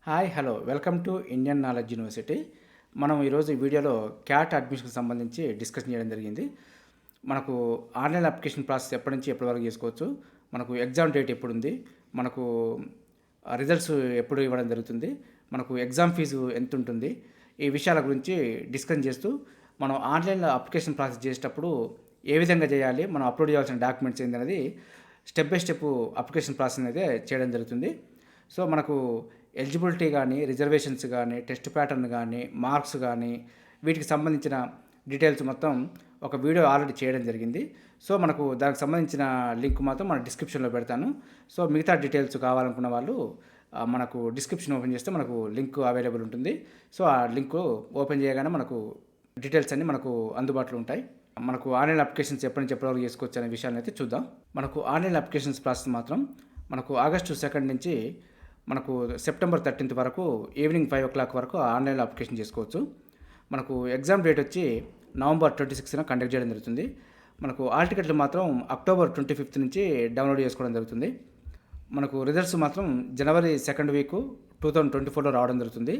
Hi hello welcome to Indian knowledge university. మనం ఈరోజు ఈ వీడియోలో క్యాట్ అడ్మిషన్కి సంబంధించి డిస్కషన్ చేయడం జరిగింది. మనకు ఆన్లైన్ అప్లికేషన్ ప్రాసెస్ ఎప్పటి నుంచి ఎప్పటి వరకు చేసుకోవచ్చు, మనకు ఎగ్జామ్ డేట్ ఎప్పుడు ఉంది, మనకు రిజల్ట్స్ ఎప్పుడు ఇవ్వడం జరుగుతుంది, మనకు ఎగ్జామ్ ఫీజు ఎంత ఉంటుంది, ఈ విషయాల గురించి డిస్కస్ చేస్తూ మనం ఆన్లైన్లో అప్లికేషన్ ప్రాసెస్ చేసేటప్పుడు ఏ విధంగా చేయాలి, మనం అప్లోడ్ చేయాల్సిన డాక్యుమెంట్స్ ఏంటనేది step by step application process అయితే చేయడం జరుగుతుంది. సో మనకు ఎలిజిబిలిటీ కానీ, రిజర్వేషన్స్ కానీ, టెస్ట్ ప్యాటర్న్ కానీ, మార్క్స్ కానీ, వీటికి సంబంధించిన డీటెయిల్స్ మొత్తం ఒక వీడియో ఆల్రెడీ చేయడం జరిగింది. సో మనకు దానికి సంబంధించిన లింక్ మాత్రం మన డిస్క్రిప్షన్లో పెడతాను. సో మిగతా డీటెయిల్స్ కావాలనుకున్న వాళ్ళు మనకు డిస్క్రిప్షన్ ఓపెన్ చేస్తే మనకు లింక్ అవైలబుల్ ఉంటుంది. సో ఆ లింక్ ఓపెన్ చేయగానే మనకు డీటెయిల్స్ అన్నీ మనకు అందుబాటులో ఉంటాయి. మనకు ఆన్లైన్ అప్లికేషన్స్ ఎప్పటి నుంచి ఎప్పటివరకు చేసుకోవచ్చు అనే విషయాన్ని అయితే చూద్దాం. మనకు ఆన్లైన్ అప్లికేషన్స్ ప్రాసెస్ మాత్రం మనకు ఆగస్టు 2 నుంచి మనకు సెప్టెంబర్ 13 వరకు ఈవినింగ్ 5 o'clock వరకు ఆన్లైన్లో అప్లికేషన్ చేసుకోవచ్చు. మనకు ఎగ్జామ్ డేట్ వచ్చి నవంబర్ 26న కండక్ట్ చేయడం జరుగుతుంది. మనకు ఆల్ టికెట్లు మాత్రం అక్టోబర్ 25th నుంచి డౌన్లోడ్ చేసుకోవడం జరుగుతుంది. మనకు రిజల్ట్స్ మాత్రం జనవరి 2nd week 2024లో రావడం జరుగుతుంది.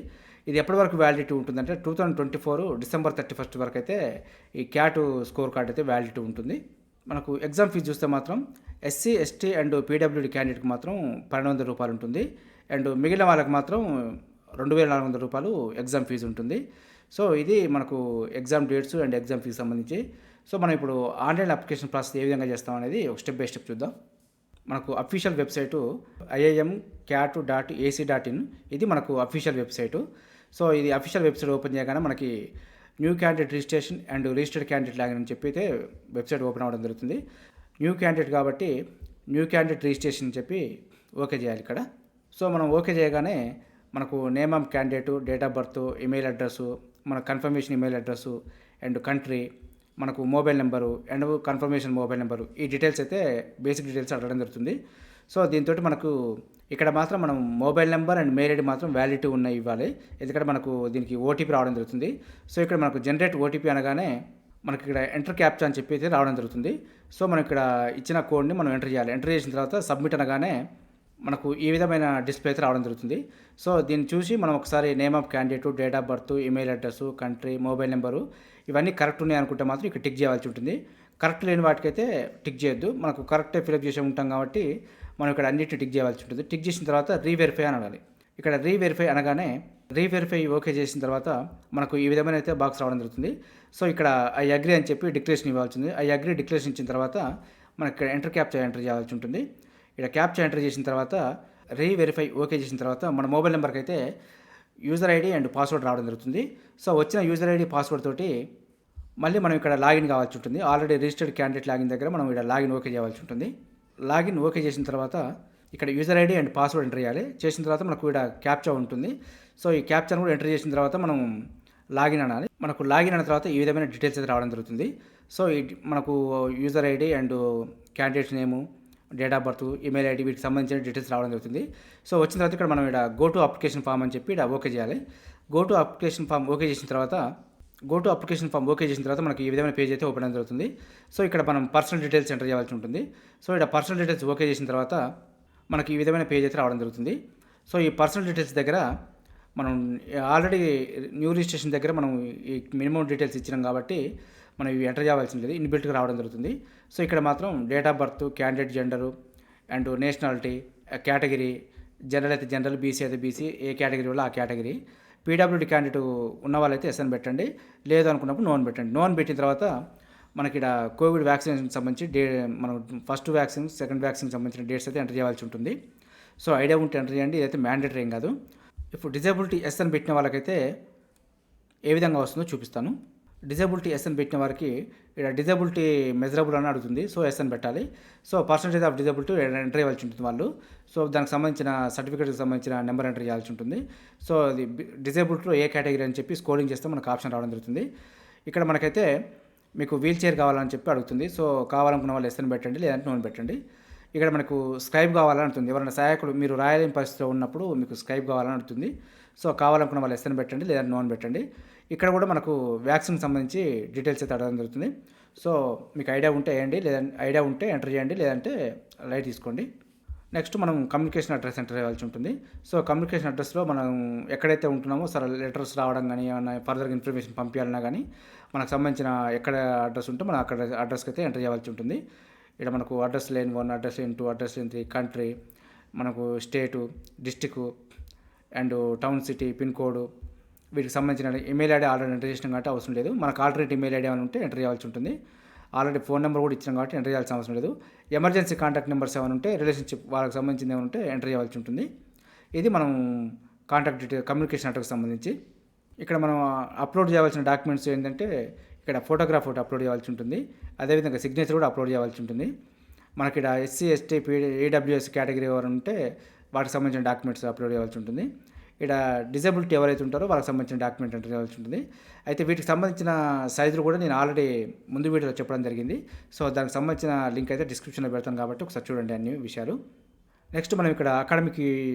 ఇది ఎప్పటి వరకు వ్యాలిడిటీ ఉంటుందంటే 2024 డిసెంబర్ 31st వరకు అయితే ఈ క్యాట్ స్కోర్ కార్డ్ అయితే వ్యాలిడిటీ ఉంటుంది. మనకు ఎగ్జామ్ ఫీజు చూస్తే మాత్రం ఎస్సీ, ఎస్టీ అండ్ పీడబ్ల్యూడీ క్యాండిడేట్కి మాత్రం 1,200 రూపాయలు ఉంటుంది. అండ్ మిగిలిన వాళ్ళకి మాత్రం 2,400 రూపాయలు ఎగ్జామ్ ఫీజు ఉంటుంది. సో ఇది మనకు exam dates and exam fee సంబంధించి. సో మనం ఇప్పుడు ఆన్లైన్ అప్లికేషన్ ప్రాసెస్ ఏ విధంగా చేస్తాం అనేది ఒక స్టెప్ బై స్టెప్ చూద్దాం. మనకు అఫీషియల్ వెబ్సైటు iimcat.ac.in, ఇది మనకు అఫీషియల్ వెబ్సైటు. సో ఇది అఫీషియల్ వెబ్సైట్ ఓపెన్ చేయగానే మనకి new candidate registration and registered candidate login అని చెప్పి అయితే వెబ్సైట్ ఓపెన్ అవ్వడం జరుగుతుంది. న్యూ క్యాండిడేట్ కాబట్టి న్యూ క్యాండిడేట్ రిజిస్ట్రేషన్ అని చెప్పి ఓకే చేయాలి ఇక్కడ. సో మనం ఓకే చేయగానే మనకు name of candidate, date of birth, email address, మన confirmation email address and country, మనకు mobile number and confirmation mobile number, ఈ డీటెయిల్స్ అయితే బేసిక్ డీటెయిల్స్ అడగడం జరుగుతుంది. సో దీంతో మనకు ఇక్కడ మాత్రం మనం mobile number and mail ID మాత్రం వ్యాలిడిటీ ఉన్నాయి ఇవ్వాలి, ఎందుకంటే మనకు దీనికి ఓటీపీ రావడం జరుగుతుంది. సో ఇక్కడ మనకు జనరేట్ ఓటీపీ అనగానే మనకి ఇక్కడ ఎంటర్ క్యాప్చా అని చెప్పి అయితే రావడం జరుగుతుంది. సో మనం ఇక్కడ ఇచ్చిన కోడ్ని మనం ఎంటర్ చేయాలి. ఎంటర్ చేసిన తర్వాత సబ్మిట్ అనగానే మనకు ఈ విధమైన డిస్ప్లే అయితే రావడం జరుగుతుంది. సో దీన్ని చూసి మనం ఒకసారి name of candidate, date of birth, email address, country, mobile number ఇవన్నీ కరెక్ట్ ఉన్నాయి అనుకుంటే మాత్రం ఇక్కడ టిక్ చేయాల్సి ఉంటుంది. కరెక్ట్ లేని వాటికైతే టిక్ చేయొద్దు. మనకు కరెక్టే ఫిలప్ చేసి ఉంటాం కాబట్టి మనం ఇక్కడ అన్నిటిని టిక్ చేయాల్సి ఉంటుంది. టిక్ చేసిన తర్వాత రీవెరిఫై అని అనాలి. ఇక్కడ రీవెరిఫై అనగానే రీవెరిఫై ఓకే చేసిన తర్వాత మనకు ఈ విధమైన అయితే బాక్స్ రావడం జరుగుతుంది. సో ఇక్కడ ఐ అగ్రీ అని చెప్పి డిక్లరేషన్ ఇవ్వాల్సింది. ఐ అగ్రీ డిక్లరేషన్ ఇచ్చిన తర్వాత మనకి ఇక్కడ ఎంటర్ క్యాప్చా ఎంటర్ చేయాల్సి ఉంటుంది. ఇక్కడ క్యాప్చా ఎంటర్ చేసిన తర్వాత రీవెరిఫై ఓకే చేసిన తర్వాత మన మొబైల్ నెంబర్కి అయితే యూజర్ ఐడి అండ్ పాస్వర్డ్ రావడం జరుగుతుంది. సో వచ్చిన యూజర్ ఐడి పాస్వర్డ్ తోటి మళ్ళీ మనం ఇక్కడ లాగిన్ కావాల్సి ఉంటుంది. ఆల్రెడీ రిజిస్టర్డ్ క్యాండిడేట్ లాగిన్ దగ్గర మనం ఇక్కడ లాగిన్ ఓకే చేయాల్సి ఉంటుంది. లాగిన్ ఓకే చేసిన తర్వాత ఇక్కడ user ID and password enter చేయాలి. చేసిన తర్వాత మనకు ఇక్కడ క్యాప్చా ఉంటుంది. సో ఈ క్యాప్చాను కూడా ఎంటర్ చేసిన తర్వాత మనం లాగిన్ అనాలి. మనకు లాగిన్ అయిన తర్వాత ఈ విధమైన డీటెయిల్స్ అయితే రావడం జరుగుతుంది. సో ఈ మనకు user ID and candidate name, date of birth, email ID వీటికి సంబంధించిన డీటెయిల్స్ రావడం జరుగుతుంది. సో వచ్చిన తర్వాత ఇక్కడ మనం ఇక్కడ గో టు అప్లికేషన్ ఫామ్ అని చెప్పి ఇక్కడ ఓకే చేయాలి. Go to application form okay చేసిన తర్వాత మనకి ఈ విధమైన పేజ్ అయితే ఓపెన్ అవ్వడం జరుగుతుంది. సో ఇక్కడ మనం పర్సనల్ డీటెయిల్స్ ఎంటర్ చేయాల్సి ఉంటుంది. సో ఇక్కడ పర్సనల్ డీటెయిల్స్ ఓకే చేసిన తర్వాత మనకి ఈ విధమైన పేజ్ అయితే రావడం జరుగుతుంది. సో ఈ పర్సనల్ డీటెయిల్స్ దగ్గర మనం ఆల్రెడీ న్యూ రిజిస్ట్రేషన్ దగ్గర మనం ఈ మినిమం డీటెయిల్స్ ఇచ్చినాం కాబట్టి మనం ఇవి ఎంటర్ చేయాల్సింది లేదు, ఇన్బిల్ట్గా రావడం జరుగుతుంది. సో ఇక్కడ మాత్రం date of birth, candidate gender and nationality, category, general అయితే జనరల్, బీసీ అయితే బీసీ, ఏ కేటగిరీ వల్ల ఆ కేటగిరీ, పీడబ్ల్యూడీ క్యాండిడేట్ ఉన్న వాళ్ళైతే ఎస్ఎన్ పెట్టండి, లేదు అనుకున్నప్పుడు నోన్ పెట్టండి. నోన్ పెట్టిన తర్వాత మనకి ఇక్కడ కోవిడ్ వ్యాక్సినేషన్కి సంబంధించి మనం ఫస్ట్ వ్యాక్సిన్, సెకండ్ వ్యాక్సిన్కి సంబంధించిన డేట్స్ అయితే ఎంటర్ చేయాల్సి ఉంటుంది. సో ఐడియా ఉంటే ఎంటర్ చేయండి, ఇదైతే మ్యాండేటరీ ఏం కాదు. ఇప్పుడు డిజేబిలిటీ ఎస్ఎన్ పెట్టిన వాళ్ళకైతే ఏ విధంగా వస్తుందో చూపిస్తాను. డిజేబిలిటీ ఎస్ఎన్ పెట్టిన వారికి ఇక్కడ డిజేబిలిటీ మెజరబుల్ అని అడుగుతుంది. సో ఎస్ఎన్ పెట్టాలి. So percentage of disability enter చేయాల్సి ఉంటుంది వాళ్ళు. సో దానికి సంబంధించిన సర్టిఫికేట్కి సంబంధించిన నెంబర్ ఎంటర్ చేయాల్సి ఉంటుంది. సో అది డిజేబిలిటీలో ఏ కేటగిరీ అని చెప్పి స్కోరింగ్ చేస్తే మనకు ఆప్షన్ రావడం జరుగుతుంది. ఇక్కడ మనకైతే మీకు వీల్ చైర్ కావాలని చెప్పి అడుగుతుంది. సో కావాలనుకున్న వాళ్ళు ఎస్ఎన్ పెట్టండి, లేదంటే నోన్ పెట్టండి. ఇక్కడ మనకు స్క్రైబ్ కావాలని అడుగుతుంది. ఎవరైనా సహాయకుడు మీరు రాయలేని పరిస్థితిలో ఉన్నప్పుడు మీకు స్క్రైబ్ కావాలని అడుగుతుంది. సో కావాలనుకున్న వాళ్ళు ఎస్ఎన్ పెట్టండి, లేదంటే నోన్ పెట్టండి. ఇక్కడ కూడా మనకు వ్యాక్సిన్కి సంబంధించి డీటెయిల్స్ అయితే అడగడం జరుగుతుంది. సో మీకు ఐడియా ఉంటే వేయండి, లేదంటే ఐడియా ఉంటే ఎంటర్ చేయండి, లేదంటే లైట్ తీసుకోండి. నెక్స్ట్ మనం కమ్యూనికేషన్ అడ్రస్ ఎంటర్ చేయాల్సి ఉంటుంది. సో, కమ్యూనికేషన్ అడ్రస్‌లో మనం ఎక్కడైతే ఉంటున్నామో లెటర్స్ రావడం గానీ, ఏమన్నా ఫర్దర్‌గా ఇన్ఫర్మేషన్ పంపియాలన్నా గానీ, మనకు సంబంధించిన ఎక్కడ అడ్రస్ ఉంటే మనం అక్కడ అడ్రస్‌కైతే ఎంటర్ చేయాల్సి ఉంటుంది. ఇక్కడ మనకు address lane 1, address lane 2, address lane 3, country, మనకు state, district and town, city, pin code వీటికి సంబంధించిన ఈమెయిల్ ఐడీ ఆల్రెడీ ఎంటర్ చేసినాం కాబట్టి అవసరం లేదు. మనకు ఆల్టర్నేట్ ఈమెయిల్ ఐడీ ఏమైనా ఉంటే ఎంటర్ చేయాల్సి ఉంటుంది. ఆల్రెడీ ఫోన్ నెంబర్ కూడా ఇచ్చినాం కాబట్టి ఎంటర్ చేయాల్సిన అవసరం లేదు. ఎమర్జెన్సీ కాంటాక్ట్ నెంబర్స్ ఏమైనా ఉంటే రిలేషన్షిప్ వాళ్ళకి సంబంధించింది ఏమైనా ఉంటే ఎంటర్ చేయాల్సి ఉంటుంది. ఇది మనం కాంటాక్ట్ డీటెయిల్ కమ్యూనికేషన్ అడ్రస్కి సంబంధించి. ఇక్కడ మనం అప్లోడ్ చేయాల్సిన డాక్యుమెంట్స్ ఏంటంటే ఇక్కడ ఫోటోగ్రాఫ్ ఒకటి అప్లోడ్ చేయాల్సి ఉంటుంది. అదేవిధంగా సిగ్నేచర్ కూడా అప్లోడ్ చేయాల్సి ఉంటుంది. మనకి ఇక్కడ ఎస్సీ, ఎస్టీ, ఈడబ్ల్యూఎస్ కేటగిరీ ఎవరు ఉంటే వాటికి సంబంధించిన డాక్యుమెంట్స్ అప్లోడ్ చేయాల్సి ఉంటుంది. ఇక్కడ డిజబిలిటీ ఎవరైతే ఉంటారో వాళ్ళకి సంబంధించిన డాక్యుమెంట్ ఎంటర్ చేయాల్సి ఉంటుంది. అయితే వీటికి సంబంధించిన సైజులు కూడా నేను ఆల్రెడీ ముందు వీడియోలో చెప్పడం జరిగింది. సో, దానికి సంబంధించిన లింక్ అయితే డిస్క్రిప్షన్లో పెడతాను కాబట్టి ఒకసారి చూడండి అన్ని విషయాలు. నెక్స్ట్ మనం ఇక్కడ అకాడమిక్కి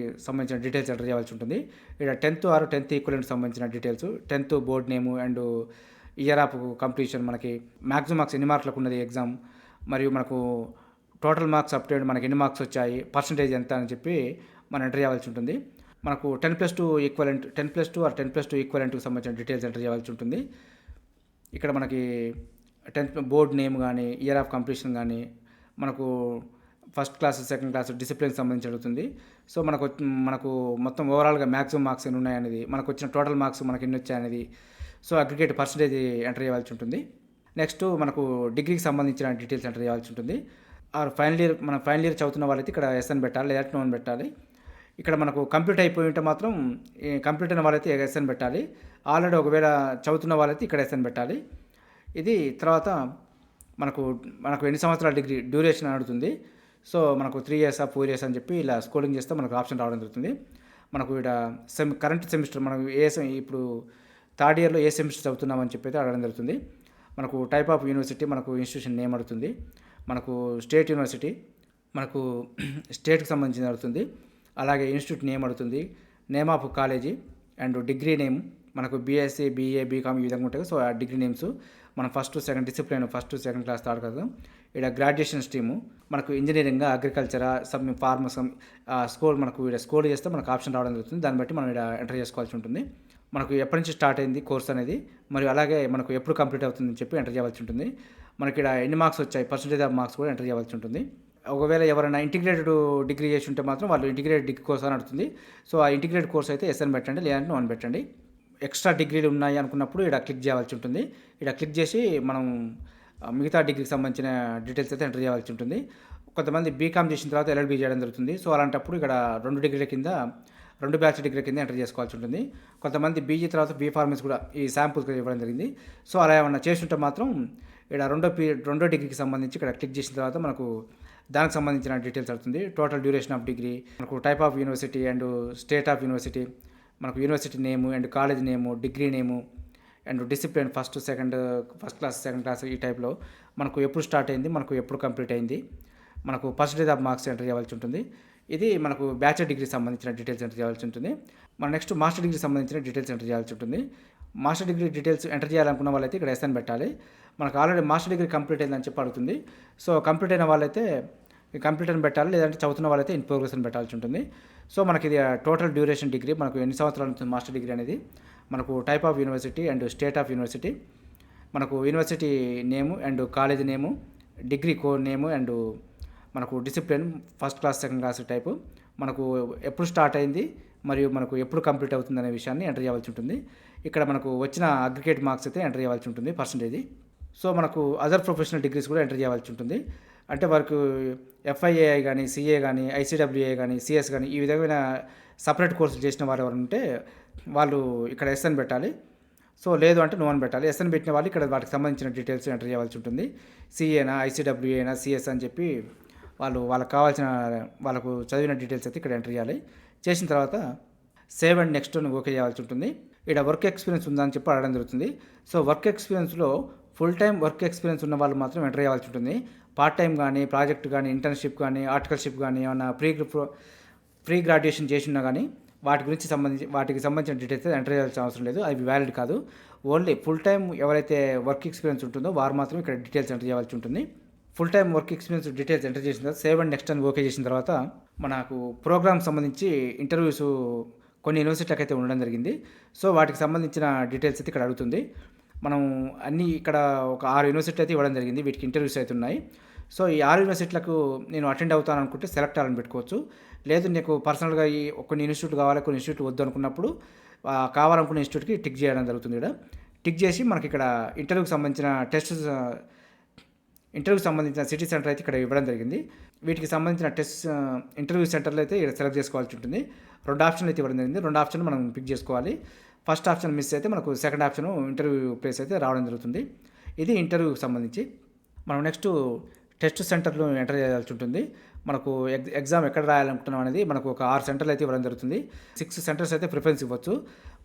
సంబంధించిన డీటెయిల్స్ ఎంటర్ చేయాల్సి ఉంటుంది. ఇక్కడ 10th ఈక్వలెంట్కి సంబంధించిన details, 10th board name and year of completion, మనకి మ్యాక్సిమం మార్క్స్ ఎన్ని మార్కులకు ఉన్నది ఎగ్జామ్, మరియు మనకు టోటల్ మార్క్స్ అప్ టు మనకి ఎన్ని మార్క్స్ వచ్చాయి, పర్సంటేజ్ ఎంత అని చెప్పి మనం ఎంటర్ చేయాల్సి ఉంటుంది. మనకు 10+2 ఈక్వలెంట్, 10+2 ఆర్ 10+2 ఈక్వలెంట్కి సంబంధించిన డీటెయిల్స్ ఎంటర్ చేయాల్సి ఉంటుంది. ఇక్కడ మనకి 10th బోర్డ్ నేమ్ కానీ, ఇయర్ ఆఫ్ కంప్లీషన్ కానీ, మనకు ఫస్ట్ క్లాస్, సెకండ్ క్లాస్, డిసిప్లిన్కి సంబంధించి అడుగుతుంది. సో, మనకు మొత్తం ఓవరాల్గా మ్యాక్సిమం మార్క్స్ ఎన్ని ఉన్నాయనేది, మనకు వచ్చిన టోటల్ మార్క్స్ మనకి ఎన్ని వచ్చాయనేది, సో అగ్రిగేట్ పర్సంటేజ్ ఎంటర్ చేయాల్సి ఉంటుంది. నెక్స్ట్ మనకు డిగ్రీకి సంబంధించిన డీటెయిల్స్ ఎంటర్ చేయాల్సి ఉంటుంది. ఆర్ ఫైనల్ ఇయర్ చదువుతున్న వాళ్ళైతే ఇక్కడ ఎస్ఎన్ పెట్టాలి, లేదంటే నోన్ పెట్టాలి. ఇక్కడ మనకు కంప్లీట్ అయిపోయి ఉంటే మాత్రం కంప్లీట్ అయిన వాళ్ళైతే ఎస్ఎన్ పెట్టాలి. ఆల్రెడీ ఒకవేళ చదువుతున్న వాళ్ళైతే ఇక్కడ ఎస్ఎన్ పెట్టాలి. ఇది తర్వాత మనకు ఎన్ని సంవత్సరాల డిగ్రీ డ్యూరేషన్ అడుగుతుంది. సో, మనకు 3 years, 4 years అని చెప్పి ఇలా స్కోరింగ్ చేస్తే మనకు ఆప్షన్ రావడం జరుగుతుంది. మనకు ఇక్కడ కరెంట్ సెమిస్టర్ మనం ఇప్పుడు థర్డ్ ఇయర్లో ఏ సెమిస్టర్ చదువుతున్నామని చెప్పి అయితే అడగడం జరుగుతుంది. మనకు టైప్ ఆఫ్ యూనివర్సిటీ, మనకు ఇన్స్టిట్యూషన్ నేమ్ అడుగుతుంది. మనకు స్టేట్ యూనివర్సిటీ, మనకు స్టేట్కి సంబంధించిన అడుగుతుంది. అలాగే ఇన్స్టిట్యూట్ నేమ్ అడుగుతుంది, name of college and degree name. మనకు బీఎస్సీ, బీఏ, బీకామ్ ఈ విధంగా ఉంటాయి. సో, ఆ డిగ్రీ నేమ్స్ మనం first, second discipline, first, second class, third కదా. ఇక్కడ గ్రాడ్యుయేషన్ స్ట్రీము, మనకు ఇంజనీరింగ్, అగ్రికల్చరా, ఫార్మసీ స్కోర్, మనకు ఇక్కడ స్కోర్ చేస్తే మనకు ఆప్షన్ రావడం జరుగుతుంది. దాన్ని బట్టి మనం ఇక్కడ ఎంటర్ చేసుకోవాల్సి ఉంటుంది. మనకు ఎప్పటి నుంచి స్టార్ట్ అయింది కోర్స్ అనేది, మరియు అలాగే మనకు ఎప్పుడు కంప్లీట్ అవుతుందని చెప్పి ఎంటర్ చేయవలసి ఉంటుంది. మనకి ఇక్కడ ఎన్ని మార్క్స్ వచ్చాయి, పర్సంటేజ్ ఆఫ్ మార్క్స్ కూడా ఎంటర్ చేయవలసి ఉంటుంది. ఒకవేళ ఎవరైనా ఇంటిగ్రేటెడ్ డిగ్రీ చేసి ఉంటే మాత్రం వాళ్ళు ఇంటిగ్రేటెడ్ డిగ్రీ కోర్స్ అని అడుగుతుంది. సో, ఆ ఇంటిగ్రేటెడ్ కోర్స్ అయితే ఎస్ఎన్ పెట్టండి, లేదంటే నోన్ పెట్టండి. ఎక్స్ట్రా డిగ్రీలు ఉన్నాయి అనుకున్నప్పుడు ఇక్కడ క్లిక్ చేయాల్సి ఉంటుంది. ఇక్కడ క్లిక్ చేసి మనం మిగతా డిగ్రీకి సంబంధించిన డీటెయిల్స్ అయితే ఎంటర్ చేయాల్సి ఉంటుంది. కొంతమంది బీకామ్ చేసిన తర్వాత ఎల్ఎల్బీ చేయడం జరుగుతుంది. సో, అలాంటప్పుడు ఇక్కడ 2 బ్యాచ్ డిగ్రీ కింద ఎంటర్ చేసుకోవాల్సి ఉంటుంది. కొంతమంది బీజీ తర్వాత బీ ఫార్మసీ కూడా ఈ శాంపుల్స్ ఇవ్వడం జరిగింది. సో, అలా ఏమన్నా చేస్తుంటే మాత్రం ఇక్కడ రెండో డిగ్రీకి సంబంధించి ఇక్కడ క్లిక్ చేసిన తర్వాత మనకు దానికి సంబంధించిన డీటెయిల్స్ అవుతుంది. టోటల్ డ్యూరేషన్ ఆఫ్ డిగ్రీ, మనకు type of university and state of university, మనకు university name and college name, degree name and discipline, first class, second class ఈ టైప్లో మనకు ఎప్పుడు స్టార్ట్ అయింది, మనకు ఎప్పుడు కంప్లీట్ అయింది, మనకు పర్సంటేజ్ ఆఫ్ మార్క్స్ ఎంటర్ చేయాల్సి ఉంటుంది. ఇది మనకు బ్యాచిలర్ డిగ్రీకి సంబంధించిన డీటెయిల్స్ ఎంటర్ చేయాల్సి ఉంటుంది. మన నెక్స్ట్ మాస్టర్ డిగ్రీకి సంబంధించిన డీటెయిల్స్ ఎంటర్ చేయాల్సి ఉంటుంది. మాస్టర్ డిగ్రీ డీటెయిల్స్ ఎంటర్ చేయాలనుకున్న వాళ్ళైతే ఇక్కడ ఎస్ఎన్ పెట్టాలి. మనకు ఆల్రెడీ మాస్టర్ డిగ్రీ కంప్లీట్ అయిందని చెప్పి అడుగుతుంది. సో, కంప్లీట్ అయిన వాళ్ళైతే కంప్లీట్ అని పెట్టాలి, లేదంటే చదువుతున్న వాళ్ళైతే ఇన్ ప్రోగ్రెస్ అని పెట్టాల్సి ఉంటుంది. సో, మనకి ఇది టోటల్ డ్యూరేషన్ డిగ్రీ, మనకు ఎన్ని సంవత్సరాల ఉంటుంది మాస్టర్ డిగ్రీ అనేది, మనకు type of university and state of university, మనకు university name and college name, degree code name and మనకు discipline, first class, second class type, మనకు ఎప్పుడు స్టార్ట్ అయింది మరియు మనకు ఎప్పుడు కంప్లీట్ అవుతుంది అనే విషయాన్ని ఎంటర్ చేయాల్సి ఉంటుంది. ఇక్కడ మనకు వచ్చిన అగ్రిగేట్ మార్క్స్ అయితే ఎంటర్ చేయాల్సి ఉంటుంది పర్సంటేజ్. సో, మనకు అదర్ ప్రొఫెషనల్ డిగ్రీస్ కూడా ఎంటర్ చేయాల్సి ఉంటుంది. అంటే వారికి ఎఫ్ఐఏఐ కానీ, సిఏ కానీ, ఐసీడబ్ల్యూఏ కానీ, సిఎస్ కానీ ఈ విధమైన సపరేట్ కోర్సులు చేసిన వారు ఎవరు ఉంటే వాళ్ళు ఇక్కడ ఎస్ఎన్ పెట్టాలి. సో, లేదు అంటే నోన్ పెట్టాలి. ఎస్ఎన్ పెట్టిన వాళ్ళు ఇక్కడ వాటికి సంబంధించిన డీటెయిల్స్ ఎంటర్ చేయాల్సి ఉంటుంది. సిఏనా, ఐసీడబ్ల్యూఏనా, సిఎస్ అని చెప్పి వాళ్ళకు కావాల్సిన వాళ్ళకు చదివిన డీటెయిల్స్ అయితే ఇక్కడ ఎంటర్ చేయాలి. చేసిన తర్వాత సేవ్ అండ్ నెక్స్ట్ అని ఓకే చేయాల్సి ఉంటుంది. ఇక్కడ వర్క్ ఎక్స్పీరియన్స్ ఉందని చెప్పి అడగడం జరుగుతుంది. సో, వర్క్ ఎక్స్పీరియన్స్లో ఫుల్ టైం వర్క్ ఎక్స్పీరియన్స్ ఉన్న వాళ్ళు మాత్రం ఎంటర్ చేయాల్సి ఉంటుంది. పార్ట్ టైం కానీ, ప్రాజెక్ట్ కానీ, ఇంటర్న్షిప్ కానీ, ఆర్టికల్షిప్ కానీ, ఏమన్నా ప్రీ గ్రాడ్యుయేషన్ చేసినా కానీ వాటికి సంబంధించిన డీటెయిల్స్ ఎంటర్ చేయాల్సిన అవసరం లేదు. అవి వ్యాలిడ్ కాదు. ఓన్లీ ఫుల్ టైం ఎవరైతే వర్క్ ఎక్స్పీరియన్స్ ఉంటుందో వారు మాత్రం ఇక్కడ డీటెయిల్స్ ఎంటర్ చేయాల్సి ఉంటుంది. Full time work experience details enter చేసిన తర్వాత సేవ్ అండ్ నెక్స్ట్ అని ఓకే చేసిన తర్వాత మనకు ప్రోగ్రామ్ సంబంధించి ఇంటర్వ్యూస్ కొన్ని యూనివర్సిటీలకు అయితే ఉండడం జరిగింది. సో వాటికి సంబంధించిన డీటెయిల్స్ అయితే ఇక్కడ అడుగుతుంది. మనం అన్నీ ఇక్కడ ఒక 6 యూనివర్సిటీ అయితే ఇవ్వడం జరిగింది. వీటికి ఇంటర్వ్యూస్ అయితే ఉన్నాయి. సో ఈ 6 యూనివర్సిటీలకు నేను అటెండ్ అవుతాను అనుకుంటే సెలెక్ట్ అవ్వాలని పెట్టుకోవచ్చు. లేదు నీకు పర్సనల్గా ఈ కొన్ని ఇన్స్టిట్యూట్ కావాలి, కొన్ని ఇన్స్టిట్యూట్ వద్దు అనుకున్నప్పుడు కావాలనుకున్న ఇన్స్టిట్యూట్కి టిక్ చేయడం జరుగుతుంది. ఇక్కడ టిక్ చేసి మనకి ఇక్కడ ఇంటర్వ్యూకి సంబంధించిన ఇంటర్వ్యూకి సంబంధించిన సిటీ సెంటర్ అయితే ఇక్కడ ఇవ్వడం జరిగింది. వీటికి సంబంధించిన ఇంటర్వ్యూ సెంటర్లు అయితే ఇక్కడ సెలెక్ట్ చేసుకోవాల్సి ఉంటుంది. 2 ఆప్షన్లు అయితే ఇవ్వడం జరిగింది. 2 ఆప్షన్ మనం పిక్ చేసుకోవాలి. ఫస్ట్ ఆప్షన్ మిస్ అయితే మనకు సెకండ్ ఆప్షన్ ఇంటర్వ్యూ ప్లేస్ అయితే రావడం జరుగుతుంది. ఇది ఇంటర్వ్యూకి సంబంధించి. మనం నెక్స్ట్ టెస్ట్ సెంటర్లు ఎంటర్ చేయాల్సి ఉంటుంది. మనకు ఎగ్జామ్ ఎక్కడ రాయాలనుకుంటున్నాం అనేది మనకు ఒక 6 సెంటర్లు అయితే ఇవ్వడం జరుగుతుంది. 6 సెంటర్స్ అయితే ప్రిఫరెన్స్ ఇవ్వచ్చు.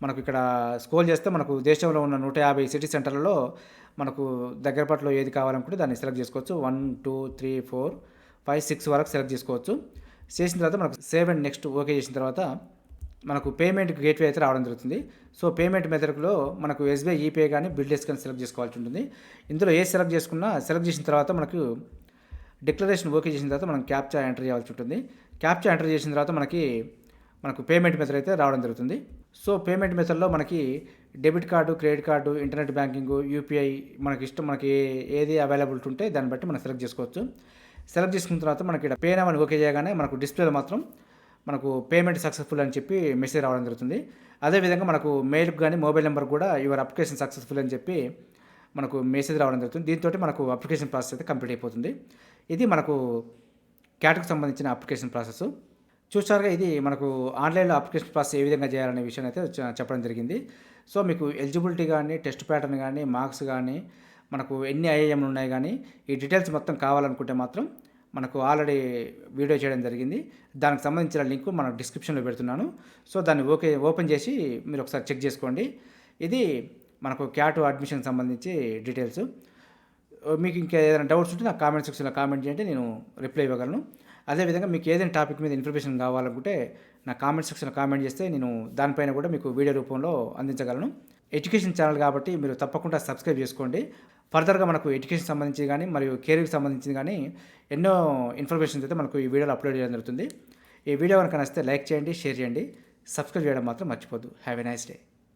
మనకు ఇక్కడ స్క్రోల్ చేస్తే మనకు దేశంలో ఉన్న 150 సిటీ సెంటర్లలో మనకు దగ్గర పట్లో ఏది కావాలనుకుంటే దాన్ని సెలెక్ట్ చేసుకోవచ్చు. 1, 2, 3, 4, 5, 6 వరకు సెలెక్ట్ చేసుకోవచ్చు. చేసిన తర్వాత మనకు సేవ్ అండ్ నెక్స్ట్ ఓకే చేసిన తర్వాత మనకు పేమెంట్ గేట్వే అయితే రావడం జరుగుతుంది. సో పేమెంట్ మెథడ్లో మనకు ఎస్బీఐ ఈపీఐ కానీ బిల్డెస్ కానీ సెలెక్ట్ చేసుకోవాల్సి ఉంటుంది. ఇందులో ఏ సెలెక్ట్ చేసుకున్నా సెలెక్ట్ చేసిన తర్వాత మనకు డిక్లరేషన్ ఓకే చేసిన తర్వాత మనం క్యాప్చా ఎంటర్ చేయాల్సి ఉంటుంది. క్యాప్చా ఎంటర్ చేసిన తర్వాత మనకు పేమెంట్ మెథడ్ అయితే రావడం జరుగుతుంది. సో పేమెంట్ మెథడ్లో మనకి debit card, credit card, internet banking, UPI మనకి ఇష్టం, మనకి ఏది అవైలబిలిటీ ఉంటే దాన్ని బట్టి మనం సెలెక్ట్ చేసుకోవచ్చు. సెలెక్ట్ చేసుకున్న తర్వాత మనకి ఇక్కడ పే నౌ అని ఓకే చేయగానే మనకు డిస్ప్లేలో మాత్రం మనకు పేమెంట్ సక్సెస్ఫుల్ అని చెప్పి మెసేజ్ రావడం జరుగుతుంది. అదేవిధంగా మనకు మెయిల్కి కానీ మొబైల్ నెంబర్ కూడా యువర్ అప్లికేషన్ సక్సెస్ఫుల్ అని చెప్పి మనకు మెసేజ్ రావడం జరుగుతుంది. దీంతో మనకు అప్లికేషన్ ప్రాసెస్ అయితే కంప్లీట్ అయిపోతుంది. ఇది మనకు క్యాట్కి సంబంధించిన అప్లికేషన్ ప్రాసెస్. చూసారుగా, ఇది మనకు ఆన్లైన్లో అప్లికేషన్ ప్రాసెస్ ఏ విధంగా చేయాలనే విషయం అయితే చెప్పడం జరిగింది. సో మీకు ఎలిజిబిలిటీ కానీ, టెస్ట్ ప్యాటర్న్ కానీ, మార్క్స్ కానీ, మనకు ఎన్ని ఐఐఎంలు ఉన్నాయి కానీ ఈ డీటెయిల్స్ మొత్తం కావాలనుకుంటే మాత్రం మనకు ఆల్రెడీ వీడియో చేయడం జరిగింది. దానికి సంబంధించిన లింక్ మన డిస్క్రిప్షన్లో పెడుతున్నాను. సో దాన్ని ఓపెన్ చేసి మీరు ఒకసారి చెక్ చేసుకోండి. ఇది మనకు క్యాట్ అడ్మిషన్కి సంబంధించి డీటెయిల్స్. మీకు ఇంకా ఏదైనా డౌట్స్ ఉంటే నాకు కామెంట్ సెక్షన్లో కామెంట్ చేయండి, నేను రిప్లై ఇవ్వగలను. అదేవిధంగా మీకు ఏదైనా టాపిక్ మీద ఇన్ఫర్మేషన్ కావాలనుకుంటే నా కామెంట్ సెక్షన్లో కామెంట్ చేస్తే నేను దానిపైన కూడా మీకు వీడియో రూపంలో అందించగలను. ఎడ్యుకేషన్ ఛానల్ కాబట్టి మీరు తప్పకుండా సబ్స్క్రైబ్ చేసుకోండి. ఫర్దర్గా మనకు ఎడ్యుకేషన్ సంబంధించి కానీ మరియు కెరీర్కి సంబంధించి కానీ ఎన్నో ఇన్ఫర్మేషన్స్ అయితే మనకు ఈ వీడియోలో అప్లోడ్ చేయడం జరుగుతుంది. ఈ వీడియో కనుక నచ్చితే లైక్ చేయండి, షేర్ చేయండి, సబ్స్క్రైబ్ చేయడం మాత్రం మర్చిపోద్దు. Have a nice day.